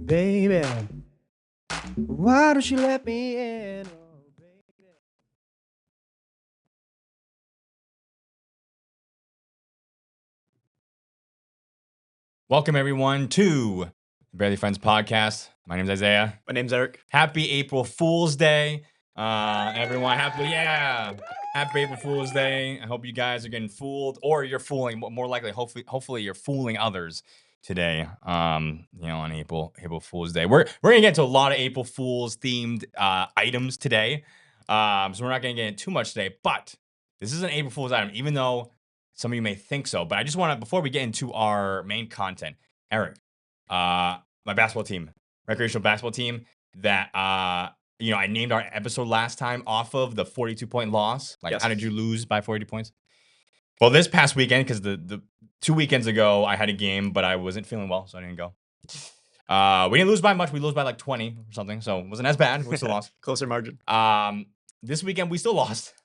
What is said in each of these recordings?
baby. Why don't you let me in? Oh, baby. Welcome, everyone, to the Barely Friends podcast. My name's Isaiah. My name's Eric. Happy April Fool's Day. Everyone, happy April Fool's Day. I hope you guys are getting fooled, or you're fooling, more likely, hopefully you're fooling others today, on April Fool's Day. We're going to get into a lot of April Fool's themed items today. So we're not going to get into too much today, but this is an April Fool's item, even though some of you may think so. But I just want to, before we get into our main content, Eric, my basketball team, recreational basketball team that, I named our episode last time off of the 42-point loss. Yes. How did you lose by 42 points? Well, this past weekend, because the 2 weekends ago, I had a game, but I wasn't feeling well, so I didn't go. We didn't lose by much. We lose by like 20 or something, so it wasn't as bad. We still lost. Closer margin. This weekend, we still lost,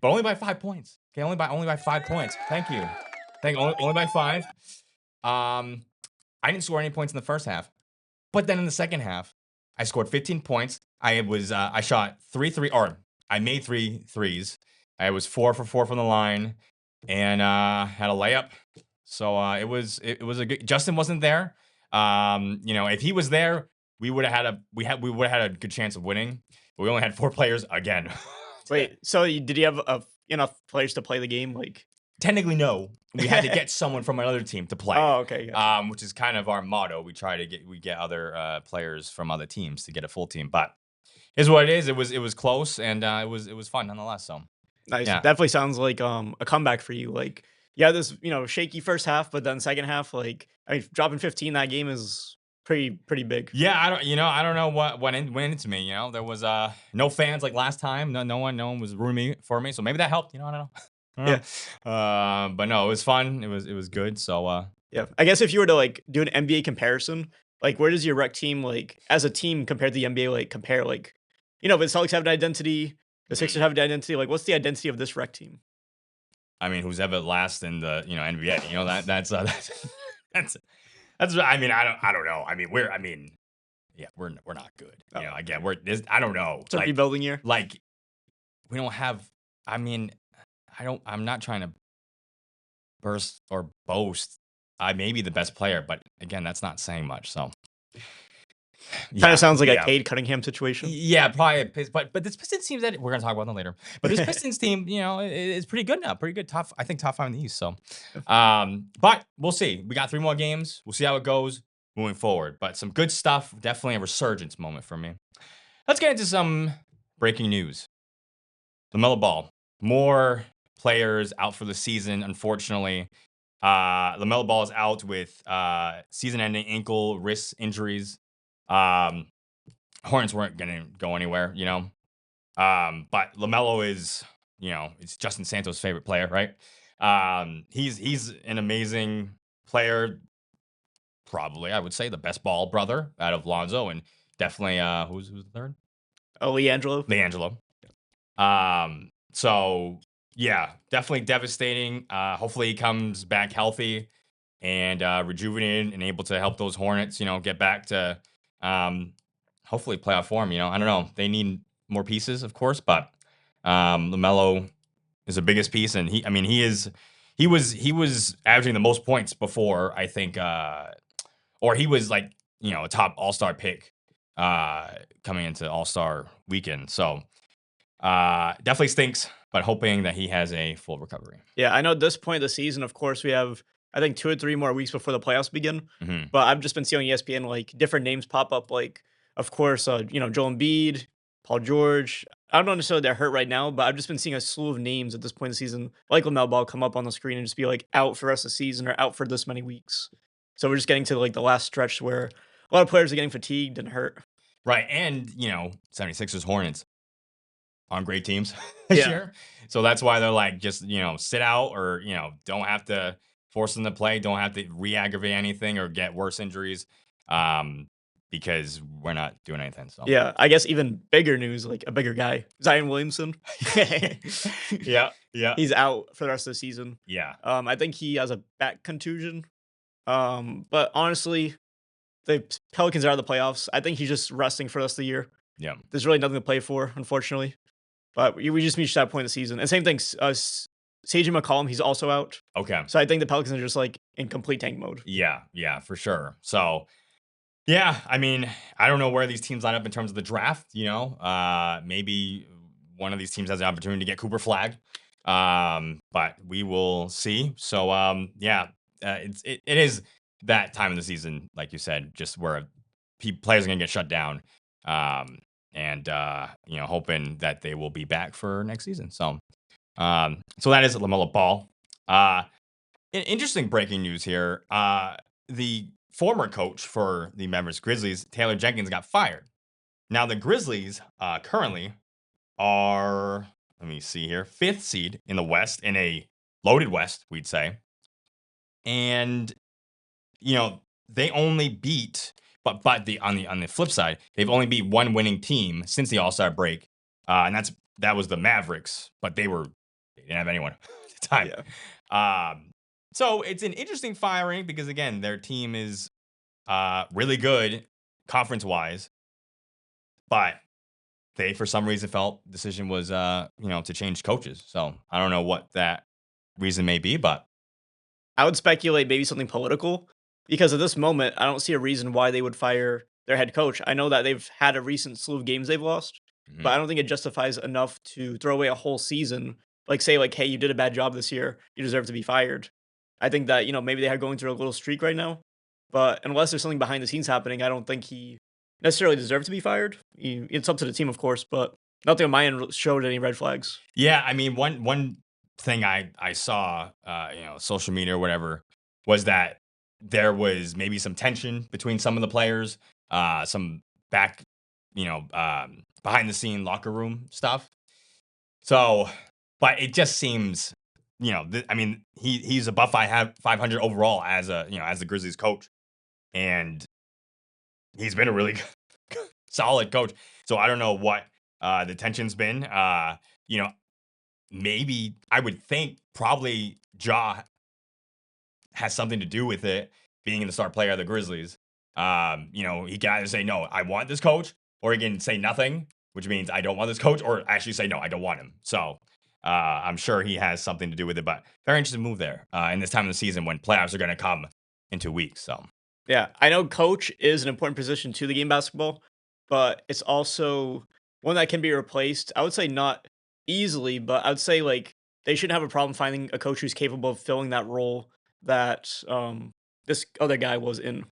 but only by 5 points. Okay, only by 5 points. Thank you. Only by 5. I didn't score any points in the first half, but then in the second half, I scored 15 points. I shot 3 or I made 3 threes. I was 4 for 4 from the line, and had a layup. So it was a good. Justin wasn't there. If he was there, we would have had a good chance of winning. But we only had 4 players again. Wait, so did you have enough players to play the game? Technically, no. We had to get someone from another team to play. Oh, okay. Gotcha. Which is kind of our motto. We get other players from other teams to get a full team. But here's what it is. It was close, and it was fun nonetheless. So Nice. yeah. Definitely sounds like a comeback for you. This shaky first half, but then second half, dropping 15 that game is pretty big. Yeah, I don't know what went into me. There was no fans like last time. No one was rooting for me. So maybe that helped. I don't know. Yeah. But no, it was fun. It was good. So Yeah. I guess if you were to do an NBA comparison, where does your rec team as a team compared to the NBA compare? The Celtics have an identity, the Sixers have an identity. What's the identity of this rec team? I mean, who's ever last in the NBA? That's I mean, I don't know. I mean, we're not good. Oh. Again, I don't know. It's a rebuilding year. We don't have. I mean, I'm not trying to burst or boast. I may be the best player, but again, that's not saying much. So, Kind of sounds like a Cade Cunningham situation. Yeah, probably. But this Pistons team that we're gonna talk about them later. But this Pistons team, is pretty good now. Pretty good. Top. I think top 5 in the East. So, but we'll see. We got 3 more games. We'll see how it goes moving forward. But some good stuff. Definitely a resurgence moment for me. Let's get into some breaking news. LaMelo Ball. More players out for the season, unfortunately. LaMelo Ball is out with season-ending ankle, wrist injuries. Hornets weren't gonna go anywhere, but LaMelo is, it's Justin Santos' favorite player, right? He's an amazing player. Probably, I would say, the best ball brother out of Lonzo, and definitely who's the third? Oh, LiAngelo. So yeah, definitely devastating. Hopefully he comes back healthy and rejuvenated and able to help those Hornets, get back to hopefully playoff form. I don't know. They need more pieces, of course, but LaMelo is the biggest piece, and he was averaging the most points before, I think, or he was a top All-Star pick coming into All-Star weekend. So definitely stinks, but hoping that he has a full recovery. Yeah, I know at this point of the season, of course, we have, I think, 2 or 3 more weeks before the playoffs begin. Mm-hmm. But I've just been seeing on ESPN, different names pop up, of course, Joel Embiid, Paul George. I don't know necessarily they're hurt right now, but I've just been seeing a slew of names at this point in the season, like LaMelo Ball, come up on the screen and just be, out for the rest of the season or out for this many weeks. So we're just getting to, the last stretch where a lot of players are getting fatigued and hurt. Right, and, 76ers, Hornets on great teams this year. So that's why they're just, sit out or, don't have to force them to play, don't have to re-aggravate anything or get worse injuries because we're not doing anything. So yeah, I guess even bigger news, a bigger guy, Zion Williamson. Yeah. He's out for the rest of the season. Yeah. I think he has a back contusion. But honestly, the Pelicans are in the playoffs. I think he's just resting for the rest of the year. Yeah. There's really nothing to play for, unfortunately. But we just reached that point in the season. And same thing, CJ McCollum, he's also out. Okay. So I think the Pelicans are just like in complete tank mode. Yeah, for sure. So, yeah, I mean, I don't know where these teams line up in terms of the draft. Maybe one of these teams has the opportunity to get Cooper Flag, but we will see. So, it is that time of the season, like you said, just where players are gonna get shut down, and hoping that they will be back for next season. So, so that is LaMelo Ball. Interesting breaking news here. The former coach for the Memphis Grizzlies, Taylor Jenkins, got fired. Now, the Grizzlies currently are, let me see here, 5th seed in the West, in a loaded West, we'd say. And, they only beat, but on the flip side, they've only beat one winning team since the All-Star break. And that was the Mavericks, but they didn't have anyone at the time. Yeah. So it's an interesting firing because, again, their team is really good conference-wise, but they, for some reason, felt the decision was, to change coaches. So I don't know what that reason may be, but I would speculate maybe something political because at this moment, I don't see a reason why they would fire their head coach. I know that they've had a recent slew of games they've lost, but I don't think it justifies enough to throw away a whole season. Like, say, like, hey, you did a bad job this year. You deserve to be fired. I think that, maybe they are going through a little streak right now. But unless there's something behind the scenes happening, I don't think he necessarily deserves to be fired. It's up to the team, of course, but nothing on my end showed any red flags. yeah, I mean, one thing I saw, social media or whatever, was that there was maybe some tension between some of the players, some back, behind the scene locker room stuff. So, but it just seems, he's above 500 overall as the Grizzlies coach, and he's been a really solid coach. So I don't know what the tension's been. Maybe I would think probably Ja has something to do with it, being the star player of the Grizzlies. He can either say, no, I want this coach, or he can say nothing, which means I don't want this coach, or actually say, no, I don't want him. So I'm sure he has something to do with it, but very interesting move there in this time of the season when playoffs are going to come in 2 weeks. So Yeah, I know coach is an important position to the game of basketball, but it's also one that can be replaced. I would say not easily, but I would say like they shouldn't have a problem finding a coach who's capable of filling that role that this other guy was in.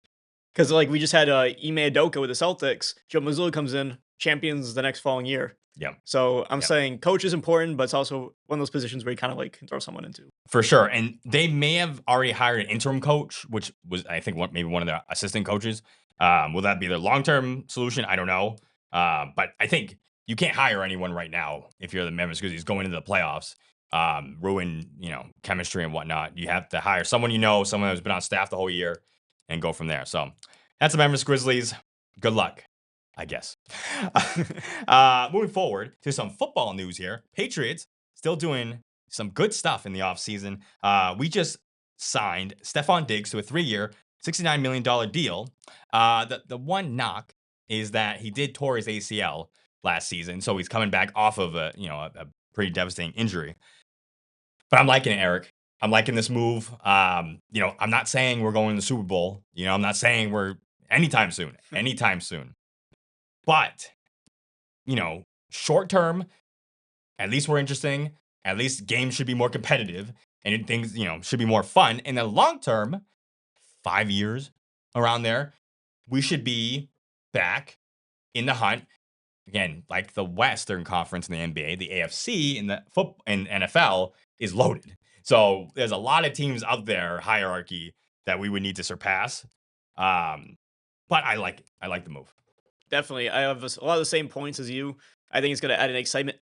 Because like we just had Ime Udoka with the Celtics, Joe Mazzulla comes in, champions the next following year. yeah. So I'm saying coach is important, but it's also one of those positions where you kind of like can throw someone into. For sure. And they may have already hired an interim coach, which was, I think, maybe one of their assistant coaches. Will that be their long-term solution? I don't know. But I think you can't hire anyone right now if you're the Memphis Grizzlies going into the playoffs, ruin, chemistry and whatnot. You have to hire someone someone who's been on staff the whole year, and go from there. So that's the Memphis Grizzlies. Good luck, I guess. Moving forward to some football news here. Patriots still doing some good stuff in the offseason. We just signed Stephon Diggs to a 3-year, $69 million deal. The one knock is that he did tore his ACL last season, so he's coming back off of a pretty devastating injury. But I'm liking it, Eric. I'm liking this move. I'm not saying we're going to the Super Bowl. I'm not saying we're anytime soon. But, short term, at least we're interesting. At least games should be more competitive and things, should be more fun. In the long term, 5 years around there, we should be back in the hunt. Again, like the Western Conference in the NBA, the AFC in the NFL is loaded. So there's a lot of teams out there, hierarchy, that we would need to surpass. But I like it. I like the move. Definitely. I have a lot of the same points as you. I think it's going to add an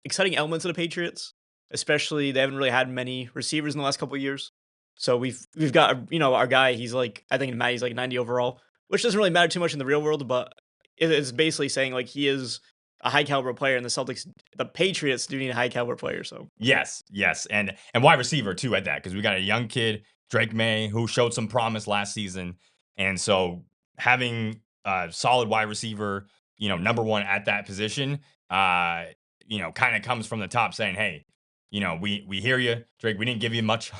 exciting element to the Patriots, especially they haven't really had many receivers in the last couple of years. So we've got, our guy, he's like, I think Matt, he's like 90 overall, which doesn't really matter too much in the real world, but it's basically saying like he is a high caliber player, and the Patriots do need a high caliber player. So yes, and wide receiver too at that, because we got a young kid, Drake May, who showed some promise last season, and so having a solid wide receiver, number one at that position, kind of comes from the top saying, hey, we hear you, Drake. We didn't give you much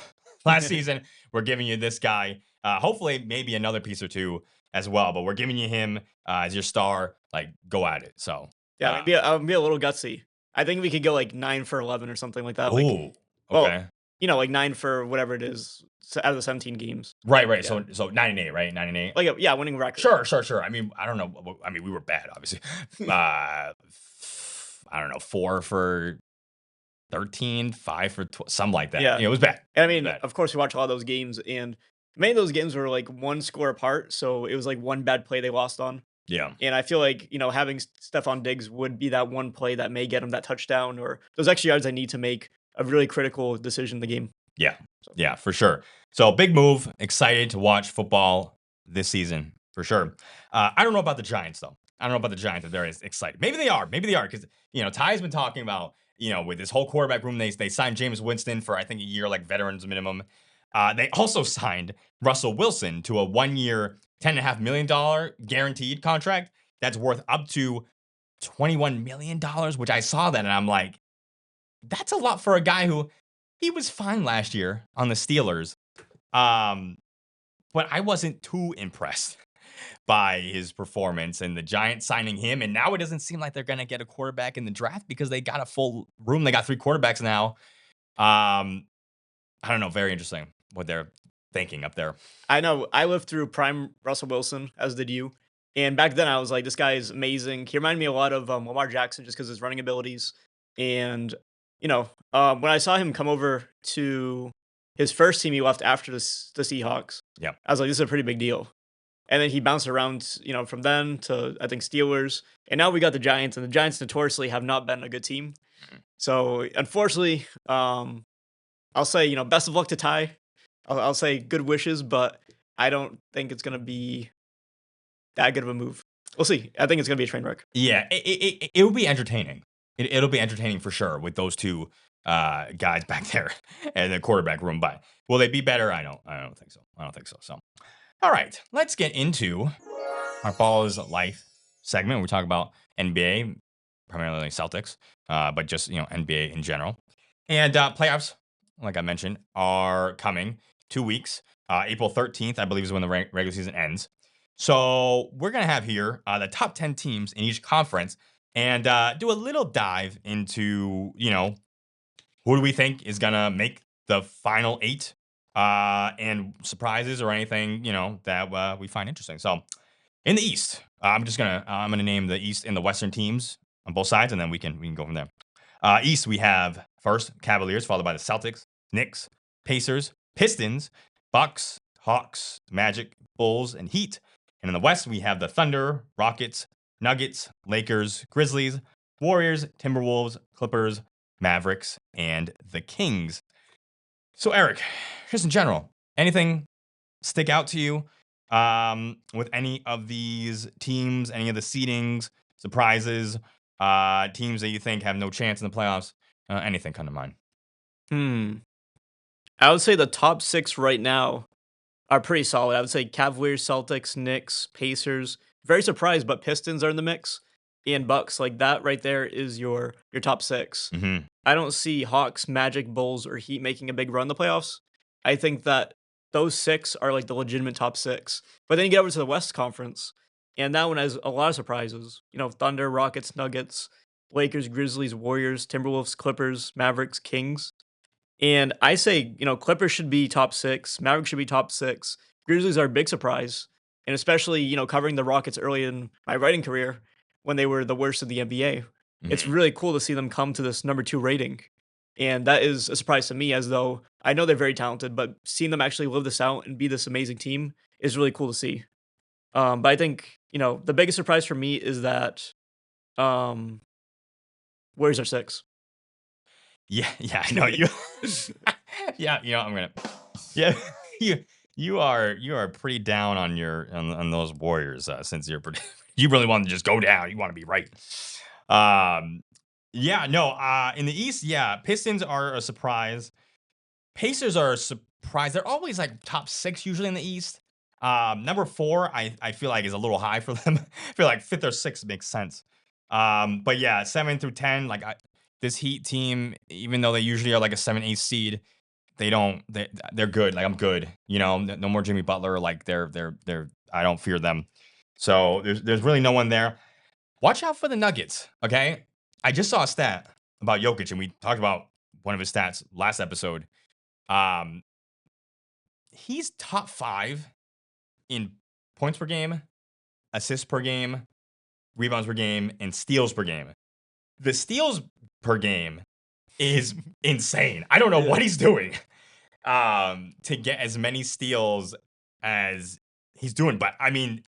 last season. We're giving you this guy. Hopefully, maybe another piece or two as well, but we're giving you him as your star. Like, go at it. So, Yeah, maybe I'll be a little gutsy. I think we could go like 9 for 11 or something like that. Like, oh, well, okay. like 9 for whatever it is out of the 17 games. Right. Yeah. So 9-8, right? 9-8. Like, yeah, winning record. Sure. I mean, I don't know. I mean, we were bad, obviously. I don't know, 4 for 13, 5 for 12, something like that. Yeah. It was bad. And I mean, of course, we watch a lot of those games, and many of those games were like one score apart. So it was like one bad play they lost on. Yeah. And I feel like, having Stephon Diggs would be that one play that may get him that touchdown or those extra yards I need to make a really critical decision in the game. Yeah. Yeah, for sure. So big move. Excited to watch football this season for sure. I don't know about the Giants, though. I don't know about the Giants if they're as excited. Maybe they are. Because, Ty's been talking about, with this whole quarterback room, they signed Jameis Winston for, I think, a year, like veterans minimum. They also signed Russell Wilson to a 1-year, $10.5 million guaranteed contract that's worth up to $21 million, which I saw that and I'm like, that's a lot for a guy who he was fine last year on the Steelers. But I wasn't too impressed by his performance and the Giants signing him. And now it doesn't seem like they're going to get a quarterback in the draft because they got a full room. They got 3 quarterbacks now. I don't know. Very interesting what they're thinking up there. I know. I lived through prime Russell Wilson, as did you. And back then I was like, this guy is amazing. He reminded me a lot of Lamar Jackson just because of his running abilities. And, when I saw him come over to his first team he left after the Seahawks, Yep. I was like, this is a pretty big deal. And then he bounced around, from then to, I think, Steelers. And now we got the Giants, and the Giants notoriously have not been a good team. So, unfortunately, I'll say, best of luck to Ty. I'll say good wishes, but I don't think it's going to be that good of a move. We'll see. I think it's going to be a train wreck. Yeah, it will be entertaining. It'll be entertaining for sure with those two guys back there in the quarterback room. But will they be better? I don't think so. So, all right, let's get into our Ball is Life segment. We talk about NBA, primarily Celtics, but just NBA in general. And playoffs, like I mentioned, are coming 2 weeks. April 13th, I believe, is when the regular season ends. So we're gonna have here the top 10 teams in each conference. And do a little dive into, who do we think is going to make the final 8 and surprises or anything, that we find interesting. So in the East, I'm going to name the East and the Western teams on both sides, and then we can go from there. East, we have first Cavaliers, followed by the Celtics, Knicks, Pacers, Pistons, Bucks, Hawks, Magic, Bulls, and Heat. And in the West, we have the Thunder, Rockets, Nuggets, Lakers, Grizzlies, Warriors, Timberwolves, Clippers, Mavericks, and the Kings. So, Eric, just in general, anything stick out to you with any of these teams, any of the seedings, surprises, teams that you think have no chance in the playoffs? Anything come to mind? I would say the top 6 right now are pretty solid. I would say Cavaliers, Celtics, Knicks, Pacers. Very surprised, but Pistons are in the mix, and Bucks. Like that right there is your top 6. Mm-hmm. I don't see Hawks, Magic, Bulls, or Heat making a big run in the playoffs. I think that those 6 are like the legitimate top 6. But then you get over to the West Conference, and that one has a lot of surprises. Thunder, Rockets, Nuggets, Lakers, Grizzlies, Warriors, Timberwolves, Clippers, Mavericks, Kings. And I say, Clippers should be top 6, Mavericks should be top 6. Grizzlies are a big surprise. And especially, covering the Rockets early in my writing career when they were the worst in the NBA. Mm-hmm. It's really cool to see them come to this number 2 rating. And that is a surprise to me, as though I know they're very talented, but seeing them actually live this out and be this amazing team is really cool to see. But I think, the biggest surprise for me is that Warriors are 6. Yeah, I know you. Yeah, I'm gonna. Yeah, you are pretty down on those Warriors since you really want to just go down. You want to be right. In the East, Pistons are a surprise. Pacers are a surprise. They're always like top 6 usually in the East. Number 4, I feel like is a little high for them. I feel like 5th or 6th makes sense. But yeah, 7 through 10, like this Heat team, even though they usually are like a 7, 8 seed, they're good. Like I'm good. You know, no more Jimmy Butler. Like they're I don't fear them. So there's really no one there. Watch out for the Nuggets. Okay, I just saw a stat about Jokic, and we talked about one of his stats last episode. Um, he's top 5 in points per game, assists per game, rebounds per game, and steals per game. The steals per game is insane. I don't know what he's doing to get as many steals as he's doing. But I mean,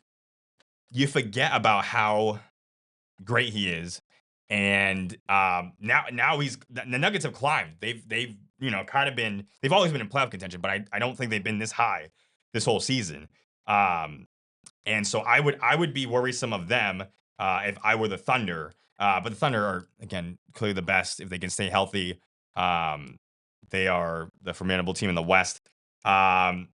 you forget about how great he is. And now the Nuggets have climbed. They've kind of been, they've always been in playoff contention, but I don't think they've been this high this whole season. And so I would be worrisome of them if I were the Thunder. But the Thunder are, again, clearly the best if they can stay healthy. They are the formidable team in the West. And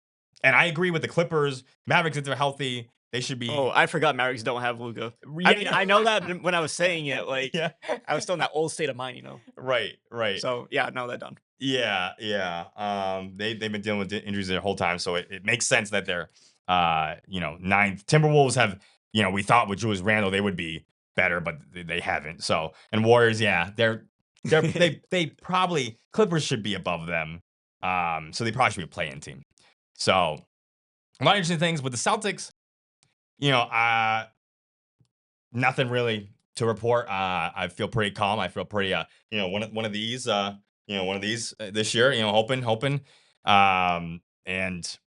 I agree with the Clippers. Mavericks, if they're healthy, they should be. Oh, I forgot Mavericks don't have Luka. Yeah, I mean, I know that when I was saying it, like yeah. I was still in that old state of mind, you know. Right. So yeah, now that done. Yeah. They've been dealing with injuries their whole time, so it makes sense that they're 9th. Timberwolves have, we thought with Julius Randle they would be better, but they haven't. So, and Warriors, yeah, they probably, Clippers should be above them. So they probably should be a play-in team. So a lot of interesting things with the Celtics. Nothing really to report. I feel pretty calm. I feel pretty one of these this year, hoping. And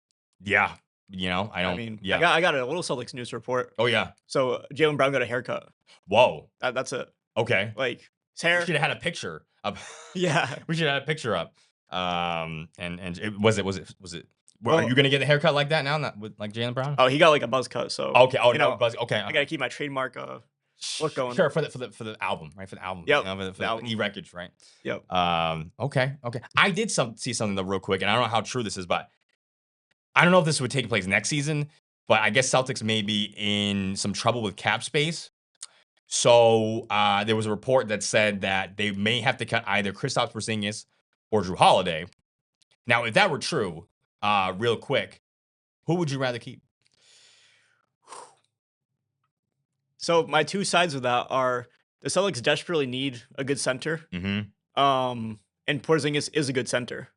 yeah, I don't. I mean, yeah. I got a little Celtics news report. Oh yeah. So Jaylen Brown got a haircut. Whoa. That's it. Okay. Like his hair. We should have had a picture up. Yeah. We should have had a picture up. And was it? Well, are you gonna get a haircut like that now? Not with like Jaylen Brown? Oh, he got like a buzz cut. So okay. Oh no, buzz. Okay. I gotta keep my trademark look going. Sure, for the album, right? For the album. Yep. For the e-records, right? Yep. Okay. I did see something though real quick, and I don't know how true this is, but I don't know if this would take place next season, but I guess Celtics may be in some trouble with cap space. So there was a report that said that they may have to cut either Kristaps Porzingis or Drew Holiday. Now, if that were true, real quick, who would you rather keep? So my two sides of that are the Celtics desperately need a good center. Mm-hmm. And Porzingis is a good center.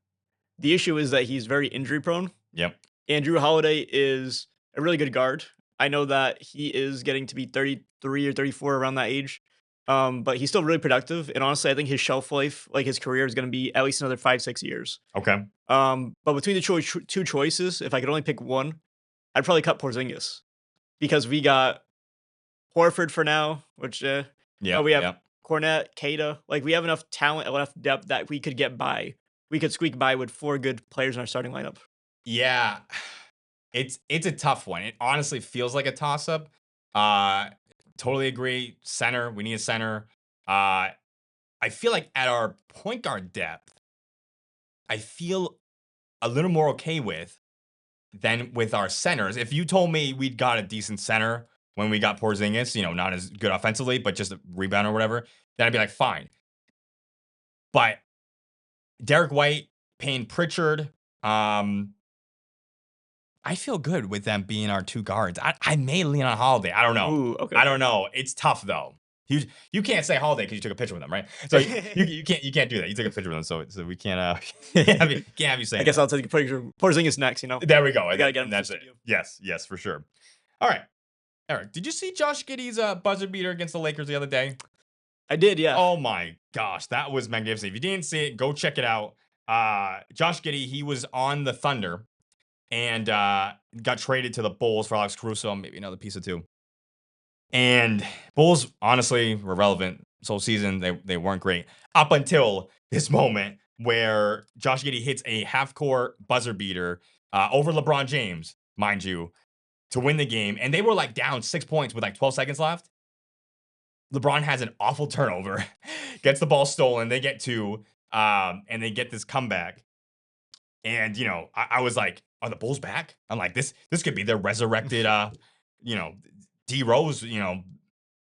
The issue is that he's very injury prone. Yep. And Drew Holiday is a really good guard. I know that he is getting to be 33 or 34 around that age. But he's still really productive. And honestly, I think his shelf life, like his career, is going to be at least another 5-6 years. Okay. But between the two choices, if I could only pick one, I'd probably cut Porzingis because we got Horford for now, which we have Cornette, Kata. Like we have enough talent, enough depth that we could get by. We could squeak by with 4 good players in our starting lineup. Yeah, it's a tough one. It honestly feels like a toss up. Totally agree. Center, we need a center. I feel like at our point guard depth, I feel a little more okay with than with our centers. If you told me we'd got a decent center when we got Porzingis, not as good offensively, but just a rebound or whatever, then I'd be like, fine. But Derek White, Payne Pritchard, I feel good with them being our 2 guards. I may lean on Holiday. I don't know. Ooh, okay. I don't know. It's tough though. You can't say Holiday because you took a picture with them, right? So you can't do that. You took a picture with them, so we can't can't have you say. I guess I'll take a picture. Porzingis next. There we go. I gotta get him. That's it. Yes, for sure. All right, Eric. Did you see Josh Giddey's buzzer beater against the Lakers the other day? I did. Yeah. Oh my gosh, that was magnificent. If you didn't see it, go check it out. Josh Giddey, he was on the Thunder. And got traded to the Bulls for Alex Caruso, maybe another piece or 2. And Bulls, honestly, were relevant this whole season. They weren't great up until this moment where Josh Giddey hits a half-court buzzer beater over LeBron James, mind you, to win the game. And they were like down 6 points with like 12 seconds left. LeBron has an awful turnover, gets the ball stolen. They get 2, and they get this comeback. And, I was like, are the Bulls back? I'm like, this could be their resurrected, you know, D Rose, you know,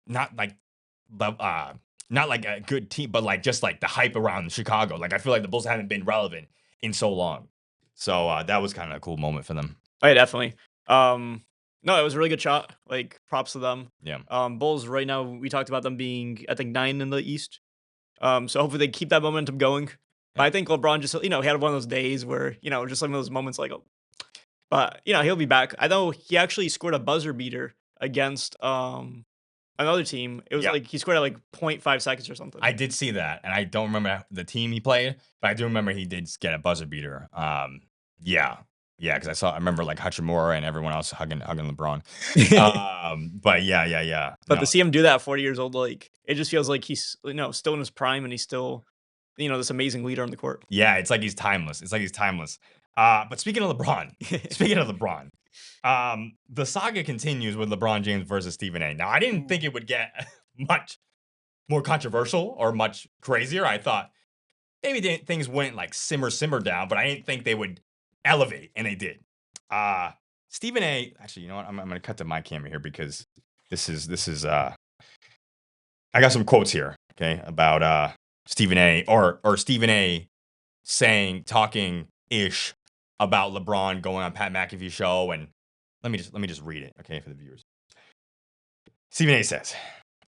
not like the not like a good team, but like just like the hype around Chicago. Like I feel like the Bulls haven't been relevant in so long. So that was kind of a cool moment for them. Oh, yeah, definitely. No, it was a really good shot. Like, props to them. Yeah. Bulls right now, we talked about them being, I think, 9 in the East. So hopefully they keep that momentum going. But I think LeBron just, he had one of those days where, just some of those moments like, but he'll be back. I know he actually scored a buzzer beater against another team. It was Yeah. like he scored at like 0.5 seconds or something. I did see that, and I don't remember the team he played, but I do remember he did get a buzzer beater. Yeah, because I remember like Hachimura and everyone else hugging LeBron. But yeah. But No, to see him do that at 40 years old, like it just feels like he's still in his prime and he's still this amazing leader on the court. yeah, it's like he's timeless. But speaking of LeBron, the saga continues with LeBron James versus Stephen A. Now, I didn't think it would get much more controversial or much crazier. I thought maybe things wouldn't like simmer down, but I didn't think they would elevate, and they did. Stephen A. Actually, you know what? I'm going to cut to my camera here because this is I got some quotes here, okay, about Stephen A. or Stephen A. talking ish about LeBron going on Pat McAfee's show, and let me just read it, okay, for the viewers. Stephen A. says,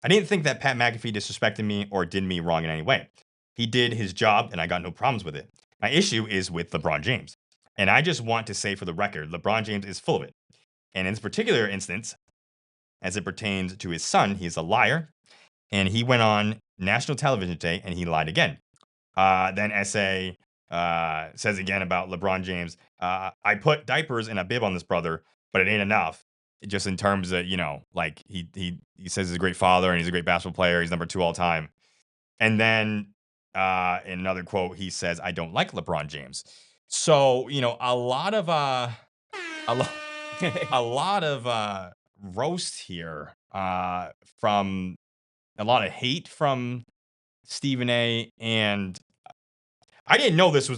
"I didn't think that Pat McAfee disrespected me or did me wrong in any way. He did his job, and I got no problems with it. My issue is with LeBron James. And I just want to say for the record, LeBron James is full of it. And in this particular instance, as it pertains to his son, he's a liar. And he went on national television today, and he lied again." Then Essay says again about LeBron James, "I put diapers and a bib on this brother, but it ain't enough. Just in terms of, like he says he's a great father and he's a great basketball player. He's number 2 all time." And then in another quote, he says, "I don't like LeBron James." So, a lot of a lot of roast here from a lot of hate from Stephen A. And I didn't know this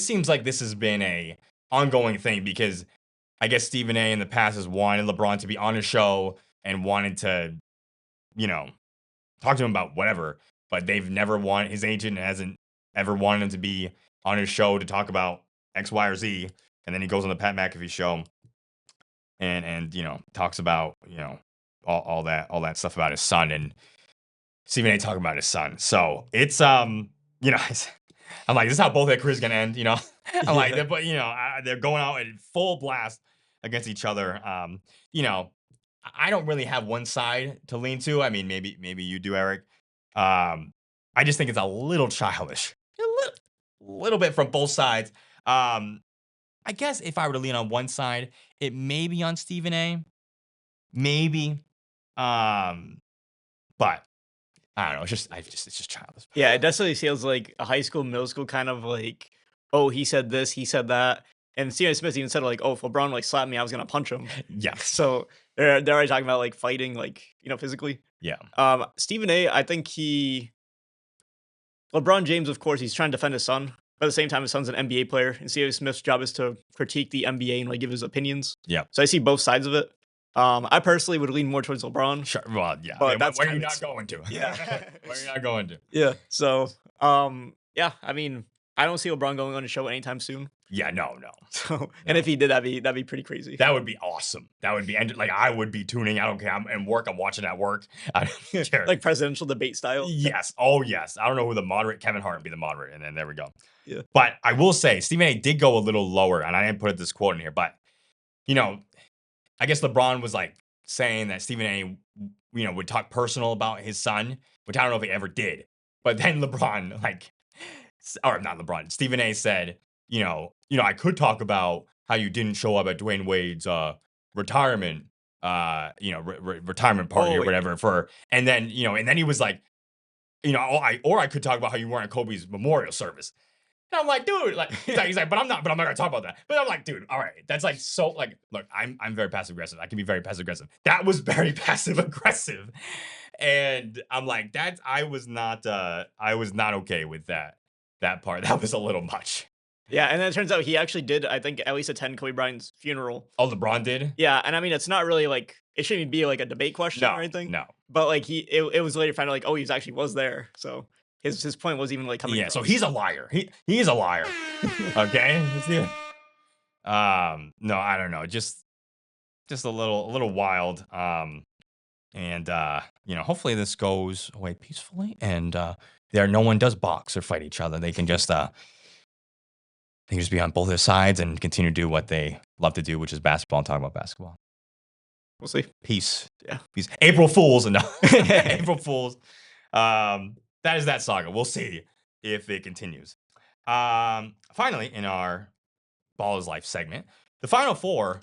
seems like this has been a ongoing thing because I guess Stephen A. in the past has wanted LeBron to be on his show and wanted to, talk to him about whatever, but they've never wanted, his agent hasn't ever wanted him to be on his show to talk about X, Y, or Z. And then he goes on the Pat McAfee show and talks about, all that stuff about his son, and Stephen A. talking about his son. So it's, I'm like, this is how both their careers gonna end, I'm like, but they're going out in full blast against each other. I don't really have one side to lean to. I mean, maybe you do, Eric. I just think it's a little childish, a little bit from both sides. I guess if I were to lean on one side, it may be on Stephen A. Maybe, but I don't know. It's just childish. Yeah, it definitely feels like a high school, middle school kind of like, oh, he said this, he said that. And Stephen Smith even said like, oh, if LeBron like slapped me, I was gonna punch him. Yeah. So they're already talking about like fighting, like, physically. Yeah. Stephen A, I think LeBron James, of course, he's trying to defend his son. But at the same time, his son's an NBA player, and Stephen Smith's job is to critique the NBA and like give his opinions. Yeah. So I see both sides of it. I personally would lean more towards LeBron. Sure. Well, yeah. But that's when kind you're of- not going to. Yeah. When you're not going to. Yeah. So, yeah. I mean, I don't see LeBron going on a show anytime soon. Yeah. No. So, and if he did, that'd be pretty crazy. That would be awesome. That would be, and like I would be tuning. I don't care. I'm in work. I'm watching at work. I don't care. Like presidential debate style. Yes. Oh, yes. I don't know who the moderate. Kevin Hart would be the moderate, and then there we go. Yeah. But I will say, Stephen A. did go a little lower, and I didn't put this quote in here, but I guess LeBron was like saying that Stephen A. Would talk personal about his son, which I don't know if he ever did. But then LeBron, or not LeBron, Stephen A. said, I could talk about how you didn't show up at Dwayne Wade's retirement, retirement party or whatever and then he was like, I could talk about how you weren't at Kobe's memorial service. And I'm like, dude, he's like, but I'm not gonna talk about that. But I'm like, dude, all right, that's like so like, look, I'm very passive aggressive. I can be very passive aggressive. That was very passive aggressive, and I'm like, I was not okay with that part. That was a little much. Yeah, and then it turns out he actually did, I think, at least attend Kobe Bryant's funeral. Oh, LeBron did? Yeah, and I mean, it's not really like it shouldn't even be like a debate question or No, anything. no. But like it was later found out like, oh, he's actually was there. So his point wasn't even like coming Yeah, so across. he's a liar. He's a liar. Okay? No, I don't know. Just a little wild. And hopefully this goes away peacefully and no one does box or fight each other. They can just be on both their sides and continue to do what they love to do, which is basketball and talk about basketball. We'll see. Peace. Yeah. Peace. April Fools. No. April Fools. That is that saga. We'll see if it continues. Finally, in our Ball is Life segment, the Final Four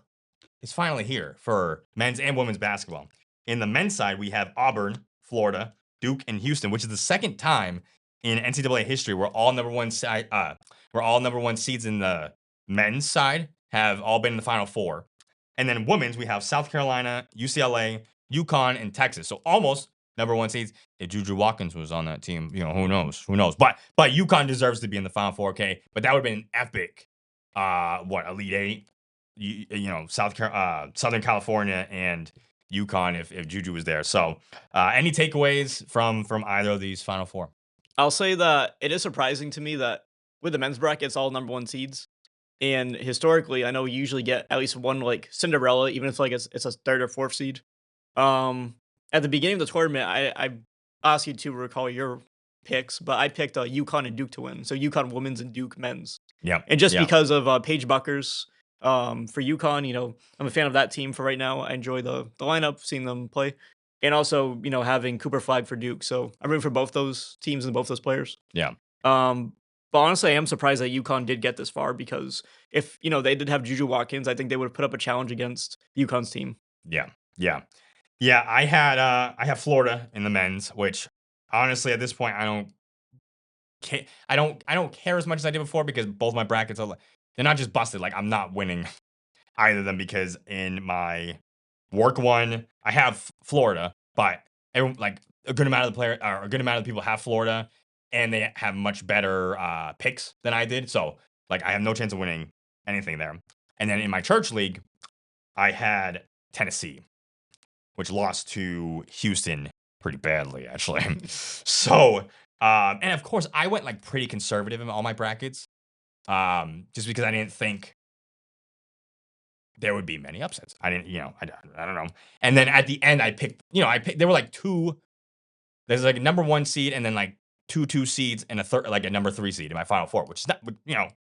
is finally here for men's and women's basketball. In the men's side, we have Auburn, Florida, Duke, and Houston, which is the second time in NCAA history where all number one seeds in the men's side have all been in the Final Four. And then women's, we have South Carolina, UCLA, UConn, and Texas. So almost number one seeds. If Juju Watkins was on that team, who knows? Who knows? But UConn deserves to be in the Final Four, okay? But that would have been an epic, Elite Eight. Southern California and UConn if Juju was there. So any takeaways from either of these Final Four? I'll say that it is surprising to me that with the men's bracket, it's all number one seeds. And historically, I know we usually get at least one like Cinderella, even if like it's a third or fourth seed. At the beginning of the tournament, I asked you to recall your picks, but I picked UConn and Duke to win. So UConn women's and Duke men's. Yeah. And just because of Paige Buckers, for UConn, I'm a fan of that team for right now. I enjoy the lineup, seeing them play. And also, having Cooper Flag for Duke. So I'm rooting for both those teams and both those players. Yeah. But honestly, I am surprised that UConn did get this far because if, they did have Juju Watkins, I think they would have put up a challenge against UConn's team. Yeah. I had Florida in the men's, which honestly at this point I don't care as much as I did before because both my brackets they're not just busted. Like I'm not winning either of them because in my work one I have Florida, but a good amount of the people have Florida and they have much better picks than I did. So I have no chance of winning anything there. And then in my church league, I had Tennessee, which lost to Houston pretty badly, actually. So, and of course, I went pretty conservative in all my brackets, just because I didn't think there would be many upsets. I didn't, I don't know. And then at the end, I picked, there were two. There's a number one seed and then two seeds and a number three seed in my Final Four, which is not,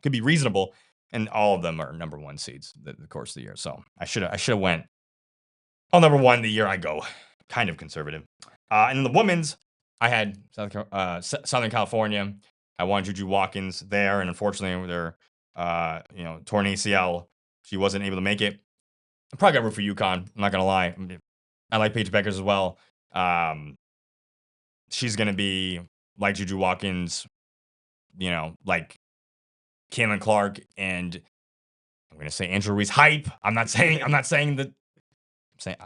could be reasonable. And all of them are number one seeds the course of the year. So I should have went. Oh, number one, the year I go kind of conservative. And in the women's, I had Southern California. I wanted Juju Watkins there, and unfortunately, with her, torn ACL, she wasn't able to make it. I'm probably gonna root for UConn. I'm not gonna lie. I like Paige Beckers as well. She's gonna be like Juju Watkins, like Caitlin Clark, and I'm gonna say Angela Reese hype. I'm not saying that. I'm saying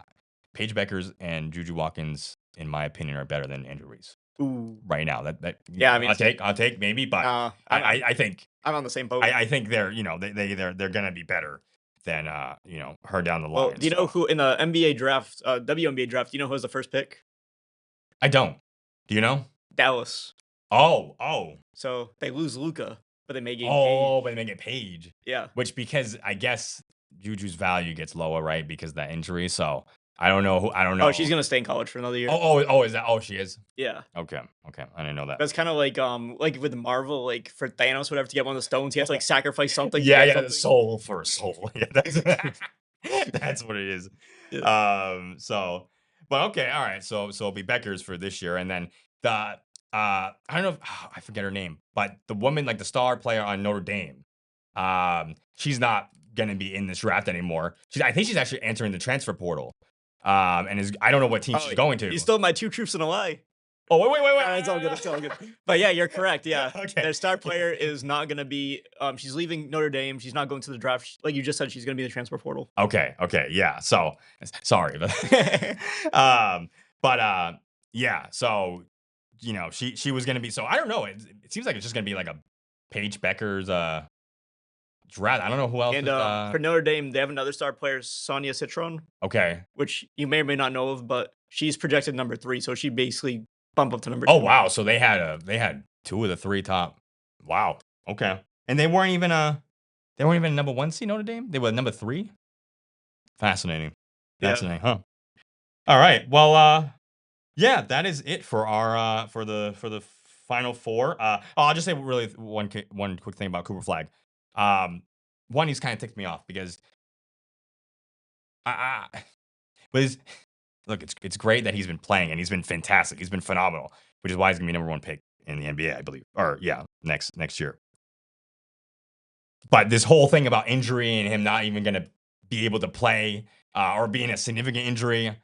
Paige Beckers and Juju Watkins, in my opinion, are better than Andrew Reese. Ooh. Right now. Yeah, I mean, I'll take maybe, but I think I'm on the same boat. I think they're they're gonna be better than her down the line. Well, do you know who in the NBA draft, WNBA draft? Do you know who was the first pick? I don't. Do you know? Dallas. Oh. So they lose Luca, but they may gain. But they may get Paige. Yeah. Which because I guess Juju's value gets lower, right? Because of that injury. So I don't know. Oh, she's gonna stay in college for another year. Oh, is that? Oh, she is. Yeah. Okay. I didn't know that. That's kind of like with Marvel, like for Thanos, whatever, to get one of the stones, he has to sacrifice something. Yeah, something. Soul for a soul. Yeah, that's what it is. Yeah. But okay, all right. So it'll be Becker's for this year, and then the I don't know, I forget her name, but the woman, the star player on Notre Dame, she's not gonna be in this draft anymore. I think she's actually entering the transfer portal. And I don't know what team she's going to. You stole my two truths and a lie. Oh, wait. It's all good. But yeah, you're correct. Yeah. Okay. Their star player is not going to be, she's leaving Notre Dame. She's not going to the draft. Like you just said, she's going to be in the transfer portal. Okay. Yeah. So, sorry. But, yeah. So, she was going to be, so I don't know. It seems like it's just going to be like a Paige Beckers, draft. I don't know who else And is. for Notre Dame, they have another star player, Sonia Citron, Okay. which you may or may not know of, but she's projected number 3, so she basically bump up to number 2. Oh wow. So they had 2 of the 3 top. Wow. Okay. And they weren't even a number 1 seed, Notre Dame. They were number 3. Fascinating. Yeah. Fascinating, huh? All right. Well, yeah, that is it for our for the final 4. I'll just say really one quick thing about Cooper Flag. One, he's kind of ticked me off because but look, it's great that he's been playing and he's been fantastic. He's been phenomenal, which is why he's gonna be number 1 pick in the NBA, I believe. Or yeah, next year. But this whole thing about injury and him not even gonna be able to play or being a significant injury,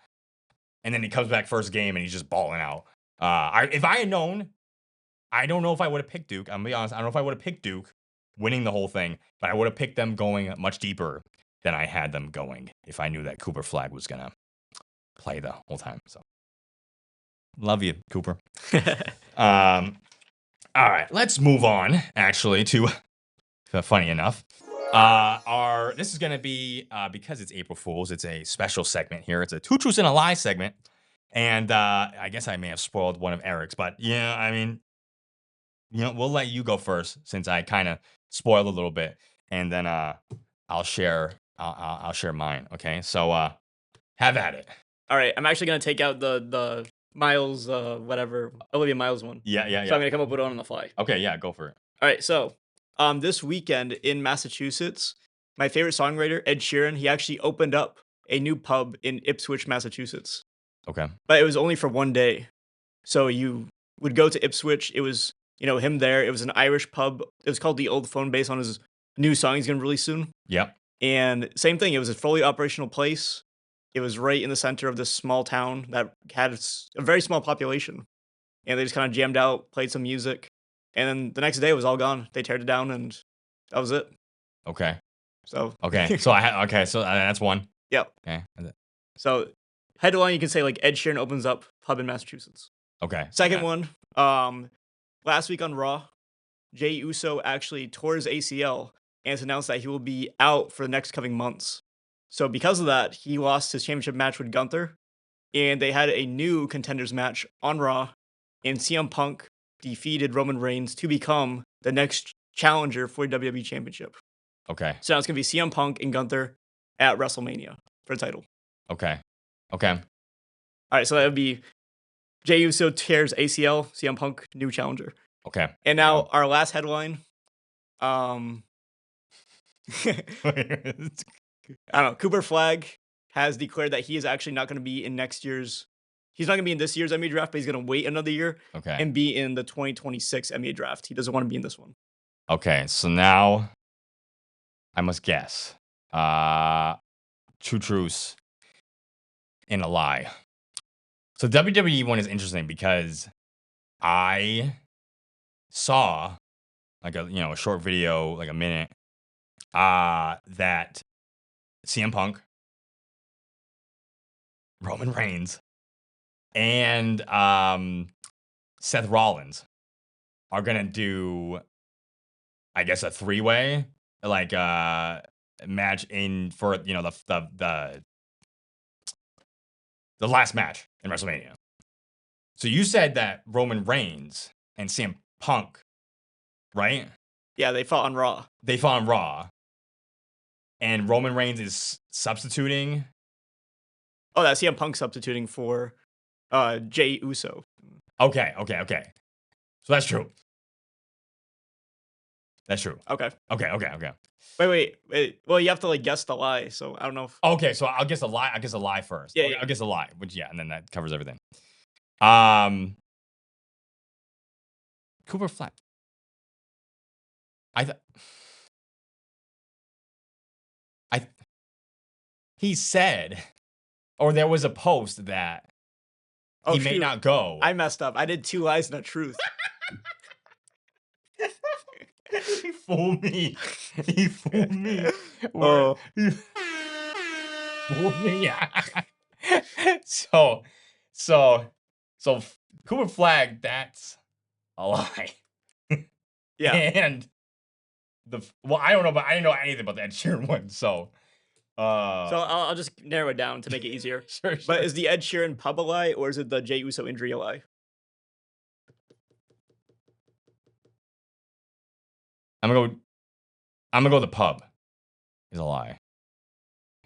and then he comes back first game and he's just balling out. If I had known, I don't know if I would have picked Duke. I'm gonna be honest. I don't know if I would have picked Duke winning the whole thing, but I would have picked them going much deeper than I had them going if I knew that Cooper Flag was gonna play the whole time. So love you, Cooper. All right, let's move on actually to funny enough. This is gonna be because it's April Fool's, it's a special segment here. It's a 2 truths and a lie segment. And I guess I may have spoiled one of Eric's, but yeah, I mean, we'll let you go first since I kind of spoiled a little bit, and then I'll share mine. Okay, so have at it. All right, I'm actually gonna take out the Miles, whatever, Olivia Miles one. Yeah. So I'm gonna come up with one on the fly. Okay, yeah, go for it. All right, so this weekend in Massachusetts, my favorite songwriter, Ed Sheeran, he actually opened up a new pub in Ipswich, Massachusetts. Okay. But it was only for one day. So you would go to Ipswich. It was, him there. It was an Irish pub. It was called The Old Phone, based on his new song he's going to release soon. Yep. And same thing. It was a fully operational place. It was right in the center of this small town that had a very small population. And they just kind of jammed out, played some music. And then the next day it was all gone. They teared it down and that was it. Okay. So. Okay. So so that's one. Yep. Okay. So headline, you can say like Ed Sheeran opens up pub in Massachusetts. Okay. Second one, last week on Raw, Jey Uso actually tore his ACL and it's announced that he will be out for the next coming months. So because of that, he lost his championship match with Gunther, and they had a new contenders match on Raw, and CM Punk defeated Roman Reigns to become the next challenger for the WWE Championship. Okay. So now it's going to be CM Punk and Gunther at WrestleMania for the title. Okay. All right, so that would be Jey Uso tears ACL, CM Punk, new challenger. Okay. And now our last headline. I don't know. Cooper Flag has declared that he is actually not going to be in next year's. He's not going to be in this year's NBA draft, but he's going to wait another year and be in the 2026 NBA draft. He doesn't want to be in this one. Okay, so now I must guess. 2 truths and a lie. So WWE one is interesting because I saw like a short video, like a minute, that CM Punk, Roman Reigns, and Seth Rollins are gonna do, I guess, a 3-way like match in for the last match in WrestleMania. So you said that Roman Reigns and CM Punk, right? Yeah, they fought on Raw. They fought on Raw. And Roman Reigns is substituting. Oh, that's CM Punk substituting for Jey Uso. Okay. So that's true. Okay. Wait. Wait. Well, you have to like guess the lie, so I don't know if... Okay, so I'll guess a lie. I guess a lie first. Yeah, Okay, yeah. I'll guess a lie, and then that covers everything. Cooper Flag. He said, or there was a post that he may not go. I messed up. I did 2 lies and a truth. He fooled me. Oh. He fooled me. So Cooper Flag, that's a lie. Yeah. And well, I don't know, but I didn't know anything about the Ed Sheeran one. So I'll just narrow it down to make it easier. sure. But is the Ed Sheeran pub a lie, or is it the Jey Uso injury a lie? I'm gonna go the pub is a lie.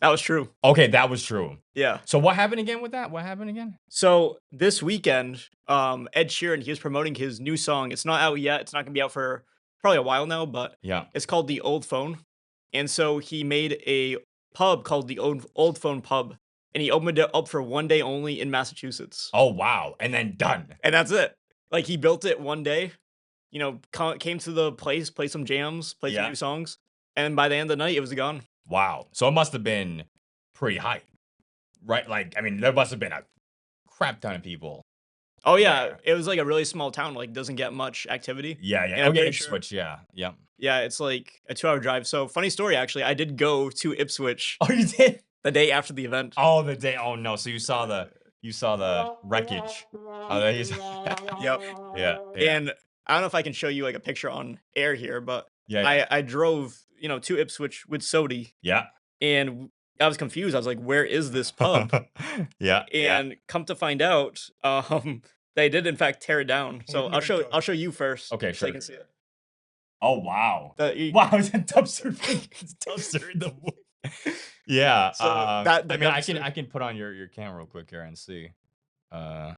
That was true. Okay, that was true. Yeah. So what happened again with that? What happened again? So this weekend, Ed Sheeran, he was promoting his new song. It's not out yet. It's not gonna be out for probably a while now, but Yeah. it's called The Old Phone. And so he made a pub called the Old Phone Pub, and he opened it up for one day only in Massachusetts. Oh wow, and then done. And that's it. Like he built it one day, came to the place, played some jams, played some Yeah. new songs, and by the end of the night, it was gone. Wow. So it must have been pretty hype, right? Like, I mean, there must have been a crap ton of people. Oh yeah, there. it was like a really small town, like doesn't get much activity. Yeah, And yeah. I'm Okay, pretty sure- Ipswich, yeah. Yep. Yeah, it's like a 2-hour drive. So funny story, actually, I did go to Ipswich Oh, you did? the day after the event. Oh, the day. Oh no. So you saw the wreckage. Oh, he's Yep. yeah. And I don't know if I can show you like a picture on air here, but Yeah. I drove, to Ipswich with Sodi, Yeah. and I was confused. I was like, "Where is this pub?" Yeah. And come to find out, they did in fact tear it down. So I'll show you first. Okay, so sure. you can see it. Oh wow. You- Wow, it's a dumpster. It's a dumpster in the wood. Yeah. So that the I mean, dumpster- I can put on your camera real quick here and see. Yeah.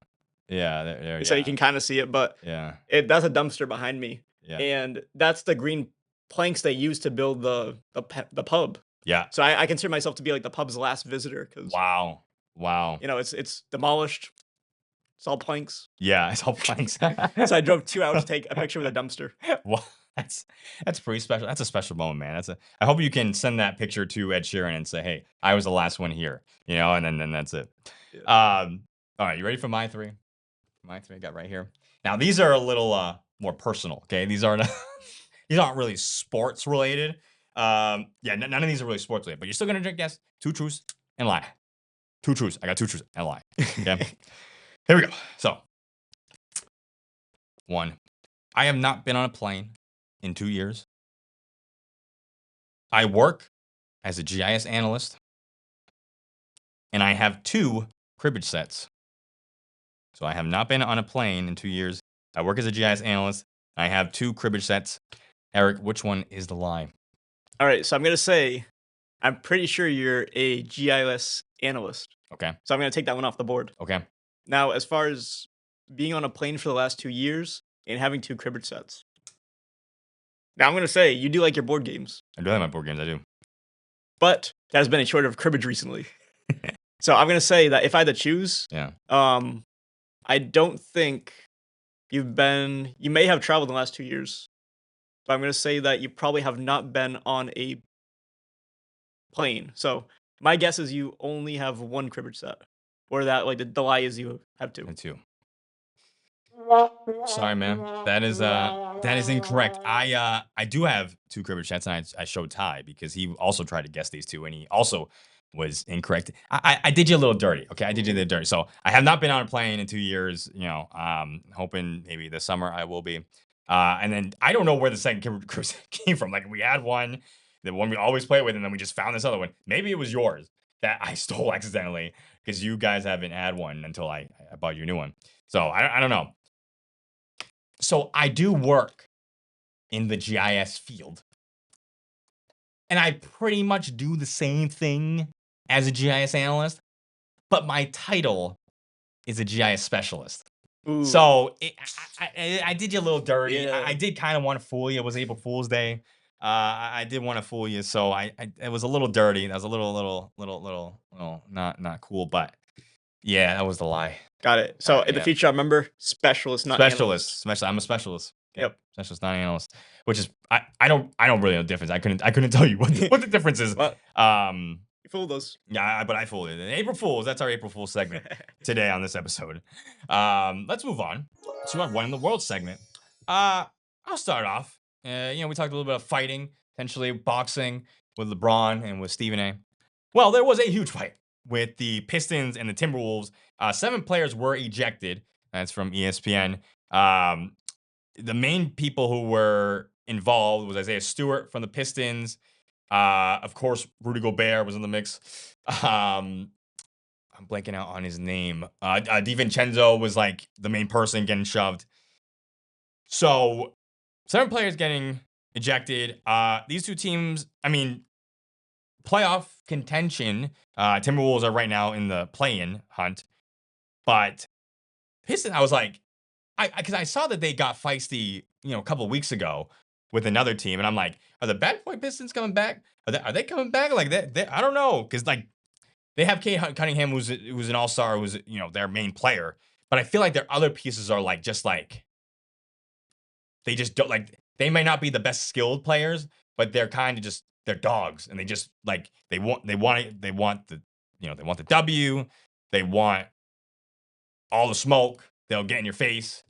There. So Yeah. you can kind of see it, but Yeah. that's a dumpster behind me, Yeah. and that's the green planks they used to build the pub. Yeah. So I consider myself to be like the pub's last visitor because Wow. Wow. it's demolished. It's all planks. Yeah. It's all planks. So I drove 2 hours to take a picture with a dumpster. Well, that's pretty special. That's a special moment, man. I hope you can send that picture to Ed Sheeran and say, "Hey, I was the last one here," and then that's it. Yeah. All right, you ready for my three? My three I got right here. Now these are a little more personal. Okay, these aren't these aren't really sports related. Yeah, none of these are really sports related. But you're still gonna guess 2 truths and a lie. 2 truths. I got 2 truths and a lie. Okay. Here we go. So, 1. I have not been on a plane in 2 years. I work as a GIS analyst, and I have 2 cribbage sets. So I have not been on a plane in 2 years. I work as a GIS analyst. I have 2 cribbage sets. Eric, which one is the lie? All right, so I'm gonna say, I'm pretty sure you're a GIS analyst. Okay. So I'm gonna take that one off the board. Okay. Now, as far as being on a plane for the last 2 years and having 2 cribbage sets. Now I'm gonna say you do like your board games, I do like my board games. I do. but that has been a shortage of cribbage recently. So I'm gonna say that if I had to choose, Yeah. I don't think you may have traveled in the last 2 years, but I'm gonna say that you probably have not been on a plane. So my guess is you only have 1 cribbage set, or that like the lie is you have 2. Me too. Sorry, man. That is incorrect. I do have 2 cribbage sets, and I showed Ty because he also tried to guess these 2, and he also was incorrect. I did you a little dirty. Okay, I did you a little dirty. So I have not been on a plane in 2 years. Hoping maybe this summer I will be. And then I don't know where the second cruise came from. Like we had one, the one we always play with, and then we just found this other one. Maybe it was yours that I stole accidentally because you guys haven't had one until I bought you a new one. So I don't know. So I do work in the GIS field, and I pretty much do the same thing as a GIS analyst, but my title is a GIS specialist. Ooh. So I did you a little dirty. Yeah. I did kind of want to fool you. It was April Fool's Day. I did want to fool you, so it was a little dirty. That was a little not cool. But yeah, that was the lie. Got it. So in the yeah. future, I remember specialist, not analyst. I'm a specialist. Okay? Yep. Specialist, not analyst. Which is I don't really know the difference. I couldn't tell you what the difference is. Well, you fooled us. Yeah, but I fooled it. April Fools. That's our April Fool's segment today on this episode. Let's move on to our One in the World segment. I'll start off. We talked a little bit of fighting, potentially boxing with LeBron and with Stephen A. Well, there was a huge fight with the Pistons and the Timberwolves. 7 players were ejected. That's from ESPN. The main people who were involved was Isaiah Stewart from the Pistons. Of course, Rudy Gobert was in the mix. I'm blanking out on his name. DiVincenzo was like the main person getting shoved. So 7 players getting ejected. These two teams, I mean, playoff contention. Timberwolves are right now in the play-in hunt, but Pistons, I was like, because I saw that they got feisty, a couple of weeks ago with another team, and I'm like, are the Bad Boy Pistons coming back? Are they coming back? Like that? I don't know, because like they have Kate Cunningham, who's an all-star, who's their main player, but I feel like their other pieces are like just like they just don't like. They may not be the best skilled players, but they're kind of just they're dogs, and they just like they want the they want the W, they want all the smoke. They'll get in your face.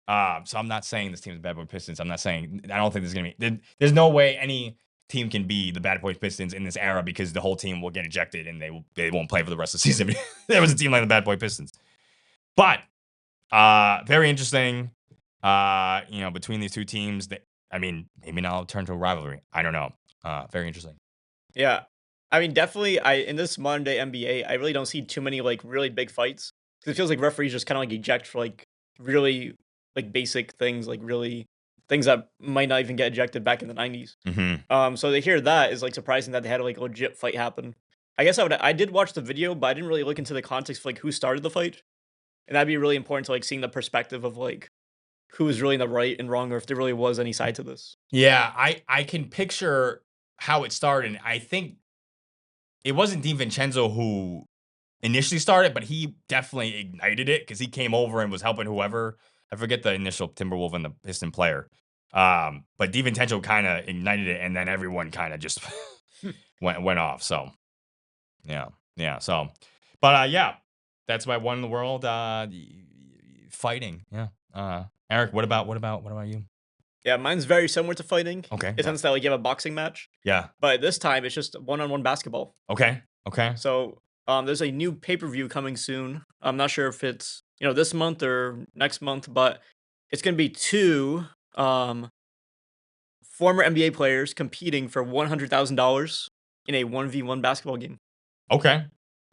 So I'm not saying this team is Bad Boy Pistons. I'm not saying I don't think there's gonna be. There's no way any team can be the Bad Boy Pistons in this era because the whole team will get ejected and they won't play for the rest of the season. There was a team like the Bad Boy Pistons, but very interesting. Between these two teams, maybe now it'll turn to a rivalry. I don't know. Very interesting. Yeah. I mean, definitely, in this modern day NBA, I really don't see too many like really big fights because it feels like referees just kind of like eject for like really like basic things, like really things that might not even get ejected back in the 90s. Mm-hmm. So to hear that is like surprising that they had like a legit fight happen. I guess I did watch the video, but I didn't really look into the context of like who started the fight, and that'd be really important to like seeing the perspective of like who was really in the right and wrong, or if there really was any side to this. Yeah, I can picture how it started. I think it wasn't DiVincenzo who initially started, but he definitely ignited it because he came over and was helping whoever. I forget the initial Timberwolf and the Piston player. But DiVincenzo kind of ignited it, and then everyone kind of just went off. So, yeah. So, but yeah, that's my one in the world fighting. Yeah. Eric, what about you? Yeah, mine's very similar to fighting. Okay. In the sense that like you have a boxing match, Yeah. but this time it's just one-on-one basketball. Okay. So there's a new pay-per-view coming soon. I'm not sure if it's this month or next month, but it's gonna be 2 former NBA players competing for $100,000 in a 1v1 basketball game. Okay.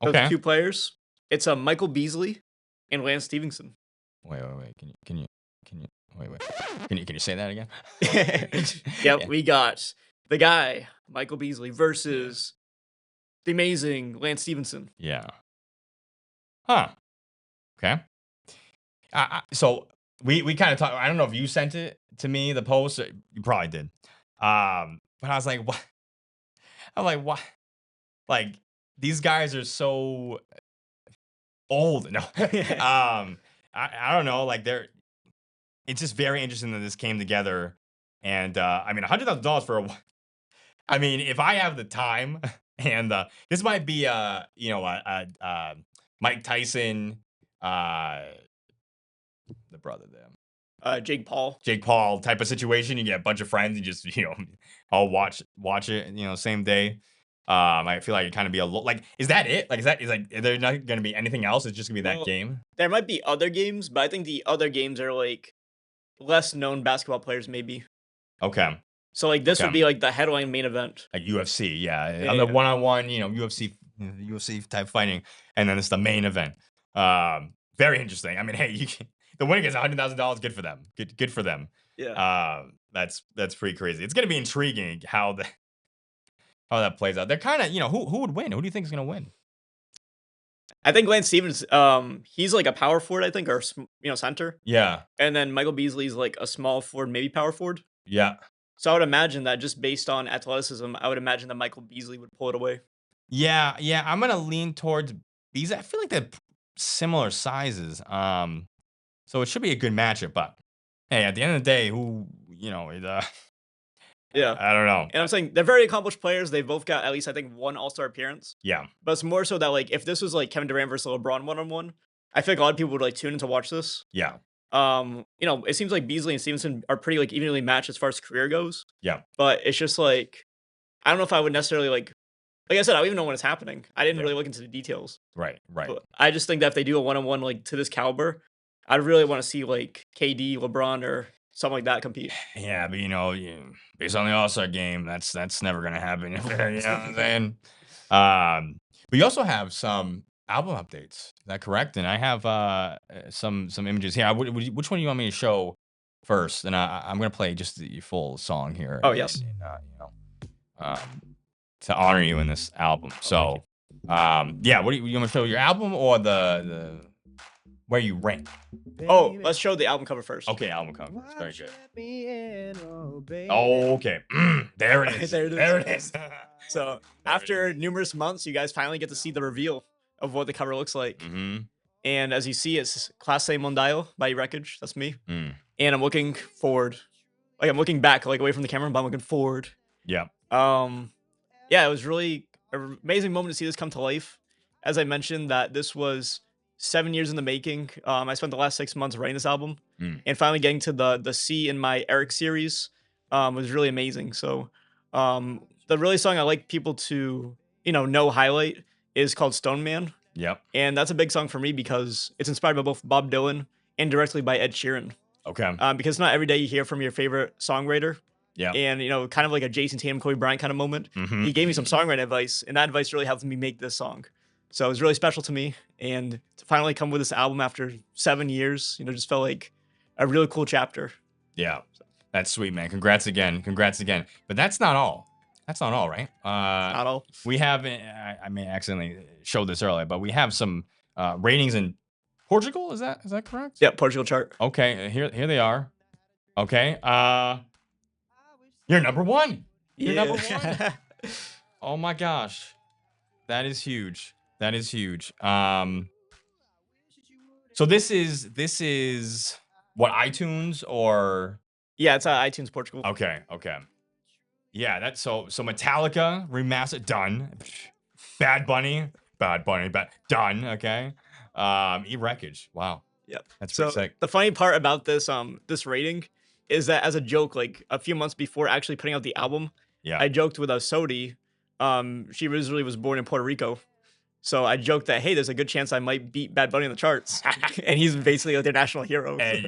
Those 2 players, it's Michael Beasley and Lance Stevenson. Wait. Can you wait. Can you say that again? Yep, we got the guy, Michael Beasley, versus the amazing Lance Stevenson. Yeah. Huh. Okay. So we kind of talked. I don't know if you sent it to me, the post. You probably did. But I was like, what? I'm like, what? Like, these guys are so old. No. I don't know. Like, it's just very interesting that this came together. And $100,000 for if I have the time and this might be Mike Tyson, the brother there, Jake Paul type of situation. You get a bunch of friends and just all watch it same day. I feel like it kind of be is that it? Is there not going to be anything else? It's just gonna be that game. There might be other games, but I think the other games are like less known basketball players, maybe. Okay. So like this would be like the headline main event. Like UFC, yeah. On the one-on-one, UFC type fighting, and then it's the main event. Very interesting. I mean, hey, the winner gets $100,000. Good for them. Good for them. Yeah. That's pretty crazy. It's gonna be intriguing how that plays out. They're kind of who would win? Who do you think is gonna win? I think Lance Stevens, he's like a power forward, I think, or center. Yeah. And then Michael Beasley's like a small forward, maybe power forward. Yeah. So I would imagine that just based on athleticism, I would imagine that Michael Beasley would pull it away. Yeah. I'm gonna lean towards Beasley. I feel like they're similar sizes. So it should be a good matchup. But hey, at the end of the day, yeah, I don't know. And I'm saying they're very accomplished players. They've both got at least, I think, 1 All-Star appearance. Yeah. But it's more so that like if this was like Kevin Durant versus LeBron one-on-one, I feel like a lot of people would like tune in to watch this. Yeah. It seems like Beasley and Stevenson are pretty like evenly matched as far as career goes. Yeah. But it's just like I don't know if I would necessarily like I said, I don't even know when it's happening. I didn't really look into the details. Right. But I just think that if they do a one-on-one like to this caliber, I'd really want to see like KD, LeBron, or something like that compete. Yeah, but based on the All-Star game, that's never gonna happen. You know what I'm saying? But you also have some album updates. Is that correct? And I have some images here. Which one do you want me to show first? And I'm gonna play just the full song here. Oh, yes. Um, to honor you in this album. So, yeah, what do you want to show your album or the where you rank? Oh, let's show the album cover first. Okay, album cover. That's very good. Let me in, oh, baby. Okay, there it is. There it is. There it is. So after numerous months, you guys finally get to see the reveal of what the cover looks like. Mm-hmm. And as you see, it's Clase Mondial by Wreckage. That's me. Mm. And I'm looking forward. Like I'm looking back, like away from the camera, but I'm looking forward. Yeah. Yeah, it was really an amazing moment to see this come to life. As I mentioned, that this was 7 years in the making. I spent the last 6 months writing this album, and finally getting to the C in my Eric series was really amazing. So, the really song I like people to know highlight is called Stone Man, Yep. and that's a big song for me because it's inspired by both Bob Dylan and directly by Ed Sheeran. Okay. Because not every day you hear from your favorite songwriter. Yeah. And, kind of like a Jason Tatum, Kobe Bryant kind of moment. Mhm. He gave me some songwriting advice, and that advice really helped me make this song. So it was really special to me. And to finally come with this album after 7 years, just felt like a really cool chapter. Yeah. That's sweet, man. Congrats again. Congrats again. But that's not all. That's not all, right? Not all. We have, I may accidentally show this earlier, but we have some ratings in Portugal. Is that correct? Yeah, Portugal chart. Okay, here they are. Okay. You're number one. You're number one. Oh my gosh. That is huge. That is huge. So this is what, iTunes or? Yeah, it's iTunes Portugal. Okay. Yeah, that's so Metallica remastered, done. Bad Bunny, done. Okay. Wreckage. Wow. Yep. That's So pretty sick. the funny part about this this rating is that as a joke, like a few months before actually putting out the album, Yeah. I joked with Sodi. She originally was born in Puerto Rico. So I joked that, hey, there's a good chance I might beat Bad Bunny on the charts. And he's basically like their national hero. Hey,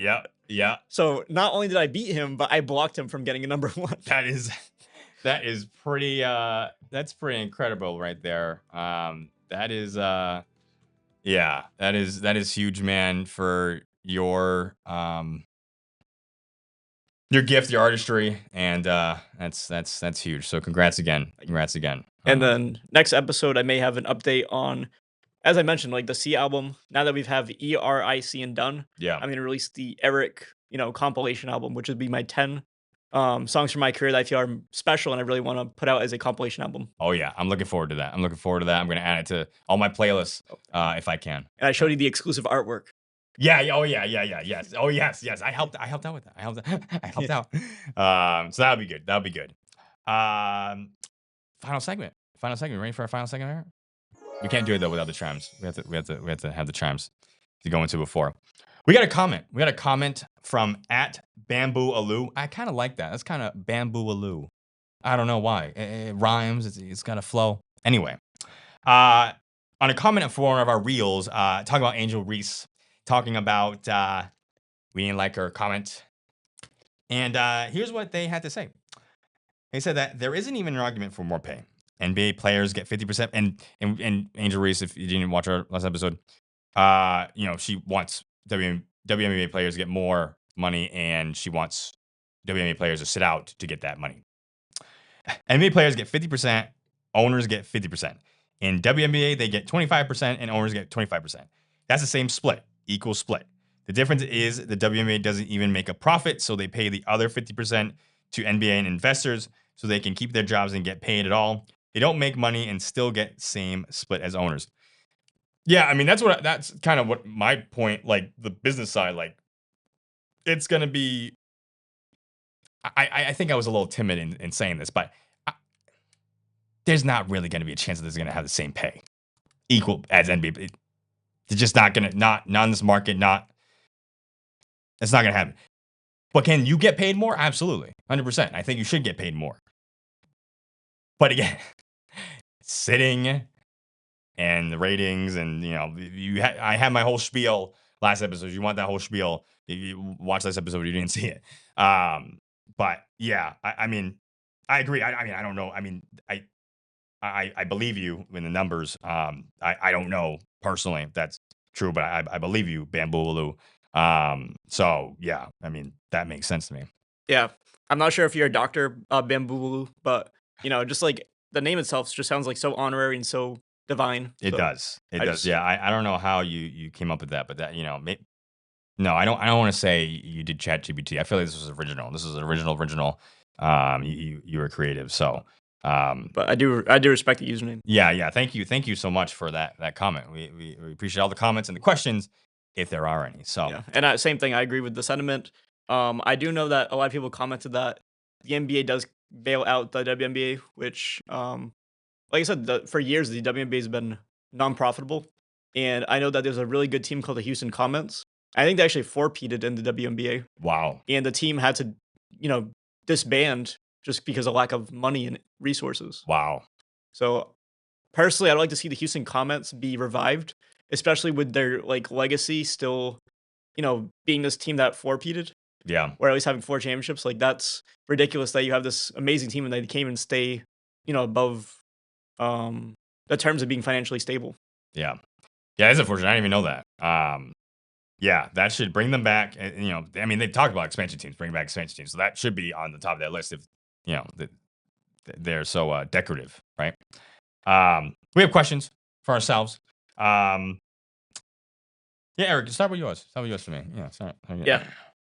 yeah. So not only did I beat him, but I blocked him from getting a number one. That is pretty that's pretty incredible right there. That is yeah, that is huge, man, for your gift, your artistry, and that's huge. So congrats again. Congrats again. And then next episode, I may have an update on, as I mentioned, like the C album. Now that we've have ERIC and done, Yeah. I'm gonna release the Eric, compilation album, which would be my 10 songs from my career that I feel are special and I really want to put out as a compilation album. Oh yeah, I'm looking forward to that. I'm gonna add it to all my playlists if I can. And I showed you the exclusive artwork. Yeah. Oh yeah. Yes. Oh yes. I helped out with that. I helped out. So that'll be good. Final segment. Ready for our final segment here? We can't do it though without the chimes. We have to have the chimes to go into before. We got a comment from @BambooAloo. I kind of like that. That's kind of BambooAloo. I don't know why. It rhymes. It's got a flow. Anyway, on a comment for one of our reels, talking about Angel Reese, talking about we didn't like her comment, and here's what they had to say. They said that there isn't even an argument for more pay. NBA players get 50%, and Angel Reese, if you didn't watch our last episode, she wants WNBA players to get more money, and she wants WNBA players to sit out to get that money. NBA players get 50%, owners get 50%. In WNBA, they get 25%, and owners get 25%. That's the same split, equal split. The difference is the WNBA doesn't even make a profit, so they pay the other 50% to NBA and investors so they can keep their jobs and get paid at all. They don't make money and still get same split as owners. Yeah, I mean, that's kind of what my point, like the business side, like it's going to be, I think I was a little timid in saying this, but there's not really going to be a chance that they're going to have the same pay equal as NBA. They're just not going to, not in this market, it's not going to happen. But can you get paid more? Absolutely. 100%. I think you should get paid more. But again, sitting and the ratings and, I had my whole spiel last episode. You want that whole spiel. You watch last episode, you didn't see it. But yeah, I mean, I agree. I mean, I don't know. I mean, I believe you in the numbers. I don't know personally if that's true, but I believe you, Bamboo. So yeah, I mean, that makes sense to me. Yeah. I'm not sure if you're a doctor, Bamboo, but just like the name itself just sounds like so honorary and so divine. It So does. It I does. just Yeah. I don't know how you came up with that, but that, no, I don't want to say you did Chat GPT. I feel like this was original. This is an original. You were creative. So, but I do respect the username. yeah. Thank you so much for that comment. We appreciate all the comments and the questions, if there are any. So, Yeah. And same thing, I agree with the sentiment. I do know that a lot of people commented that the NBA does bail out the WNBA, which like I said, for years the WNBA has been non-profitable. And I know that there's a really good team called the Houston Comets. I think they actually four-peated in the WNBA. wow, And the team had to, disband just because of lack of money and resources. wow, So personally, I'd like to see the Houston Comets be revived, especially with their like legacy still, being this team that four-peated, yeah, or at least having 4 championships. Like that's ridiculous that you have this amazing team and they can't even stay, above the terms of being financially stable. yeah. It's unfortunate. I didn't even know that. Yeah, that should bring them back. I mean, they've talked about expansion teams, bringing back expansion teams, so that should be on the top of that list if they're so decorative, right? We have questions for ourselves. Yeah, Eric, start with yours. Start with yours for me. Yeah, sorry. Yeah.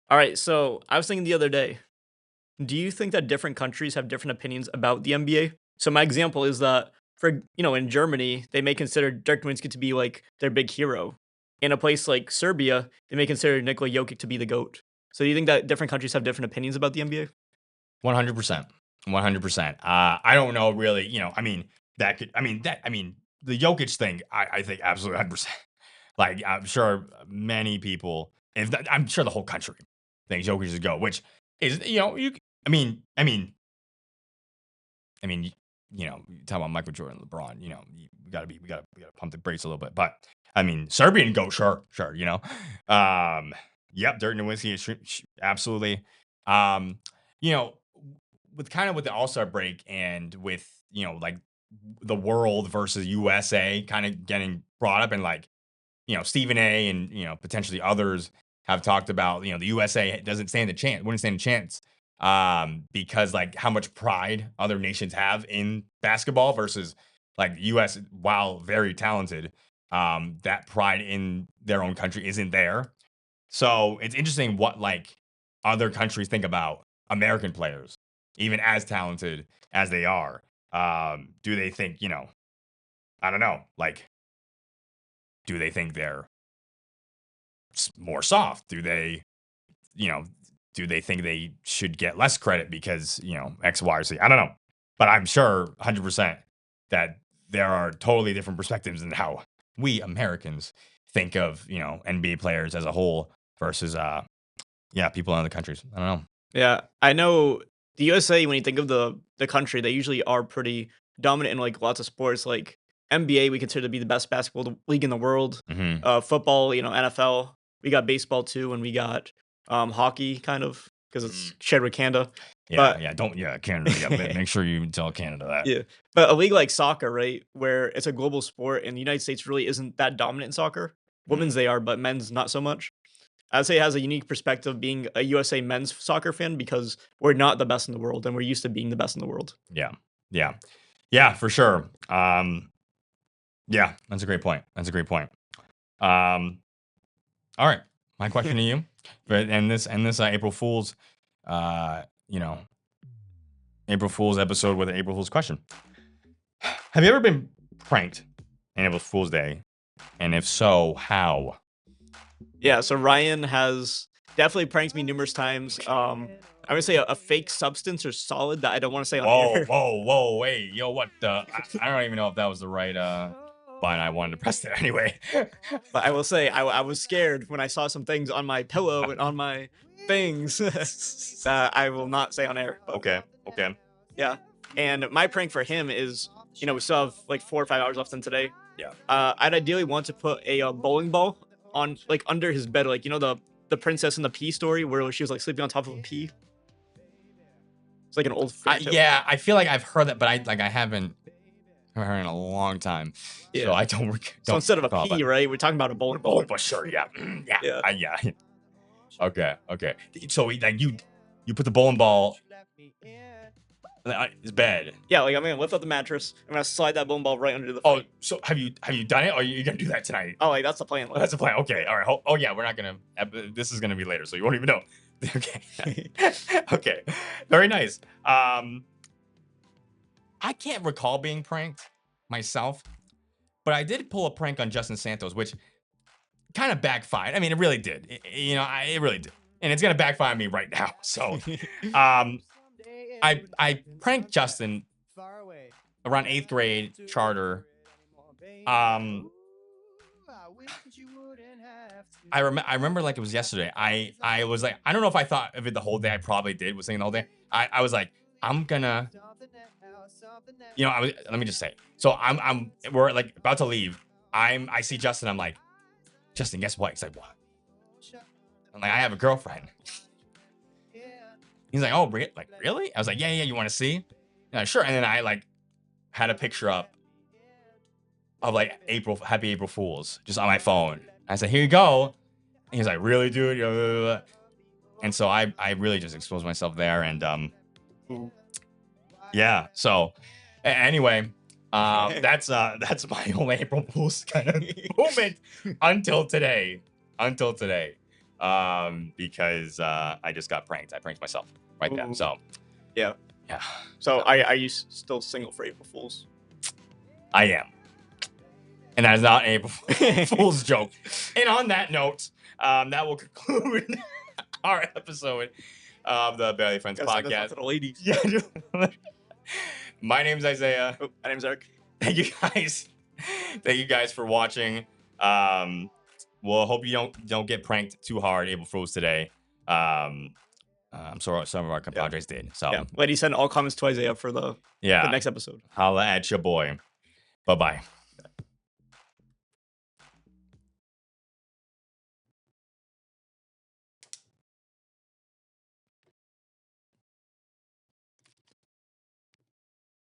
All right. So I was thinking the other day, do you think that different countries have different opinions about the NBA? So my example is that in Germany, they may consider Dirk Nowitzki to be like their big hero. In a place like Serbia, they may consider Nikola Jokic to be the GOAT. So do you think that different countries have different opinions about the NBA? 100%. 100%. I don't know really, I mean, the Jokic thing, I think absolutely 100%. Like, I'm sure many people, I'm sure the whole country thinks Jokic is go, which is, you talk about Michael Jordan, LeBron, we gotta pump the brakes a little bit. But I mean, Serbian go, sure, yep, Dirk Nowitzki, absolutely. You know, with the All-Star break and with like the world versus USA kind of getting brought up, and like Stephen A and potentially others have talked about the USA wouldn't stand a chance because like how much pride other nations have in basketball versus like the US, while very talented, that pride in their own country isn't there. So it's interesting what like other countries think about American players, even as talented as they are. Do they think, I don't know, like, do they think they're more soft? Do they, do they think they should get less credit because, X, Y, or Z? I don't know. But I'm sure 100% that there are totally different perspectives in how we Americans think of, NBA players as a whole versus, people in other countries. I don't know. Yeah, I know the USA, when you think of the country, they usually are pretty dominant in like lots of sports. Like NBA, we consider to be the best basketball league in the world. Mm-hmm. Football, NFL. We got baseball too, and we got hockey, kind of, because it's shared with Canada. Canada. Yeah, make sure you tell Canada that. Yeah, but a league like soccer, right, where it's a global sport, and the United States really isn't that dominant in soccer. Women's they are, but men's not so much. I'd say it has a unique perspective being a USA men's soccer fan because we're not the best in the world, and we're used to being the best in the world. Yeah, for sure. Yeah, that's a great point. All right, my question to you, but and this April Fool's, April Fool's episode with an April Fool's question. Have you ever been pranked on April Fool's Day? And if so, how? Yeah, so Ryan has definitely pranked me numerous times. I would say a fake substance or solid that I don't want to say on air. Whoa, wait, yo, what the? I don't even know if that was the right button I wanted to press there anyway. But I will say I was scared when I saw some things on my pillow and on my things that I will not say on air. But Okay. yeah, and my prank for him is, we still have like 4 or 5 hours left in today. Yeah. I'd ideally want to put a bowling ball on like under his bed, like the princess in the pea story where she was like sleeping on top of a pea. It's like an old fairy tale. Yeah, I feel like I've heard that, but I haven't heard it in a long time. Yeah. So I don't. So instead of a recall, pea, but- right? We're talking about a bowling ball. Oh, but sure, yeah, Yeah. yeah. Okay. So like you put the bowling ball on his bed. Yeah, like I'm gonna lift up the mattress. I'm gonna slide that bowling ball right under the. Oh, frame. so have you done it? Or are you gonna do that tonight? Oh, like that's the plan. Oh, that's the plan. Okay, all right. Oh yeah, we're not gonna. This is gonna be later, so you won't even know. Okay. Okay. Very nice. I can't recall being pranked myself, but I did pull a prank on Justin Santos, which kind of backfired. I mean, it really did. It really did, and it's gonna backfire on me right now. So, I pranked Justin around 8th grade charter. I remember like it was yesterday. I was like, I don't know if I thought of it the whole day. I probably did. Was thinking the whole day. I was like, I'm gonna, let me just say. So we're like about to leave. I see Justin. I'm like, Justin, guess what? He's like, what? I'm like, I have a girlfriend. He's like, oh, really? I was like, yeah. You want to see? Yeah, sure. And then I like had a picture up of like Happy April Fools just on my phone. I said, here you go. And he's like, really, dude? And so I really just exposed myself there. And yeah. So anyway, that's my only April Fool's kind of moment until today. Because I just got pranked. I pranked myself right there. So Yeah. yeah. So are you still single for April Fools? I am. And that is not an April Fool's joke. And on that note, that will conclude our episode of the Barely Friends podcast. To the ladies. Yeah. My name's Isaiah. Oh, my name's Eric. Thank you guys for watching. Well, hope you don't get pranked too hard, April Fools today. I'm sorry some of our compadres did. So yeah, ladies, send all comments to Isaiah for the next episode. Holla at your boy. Bye-bye.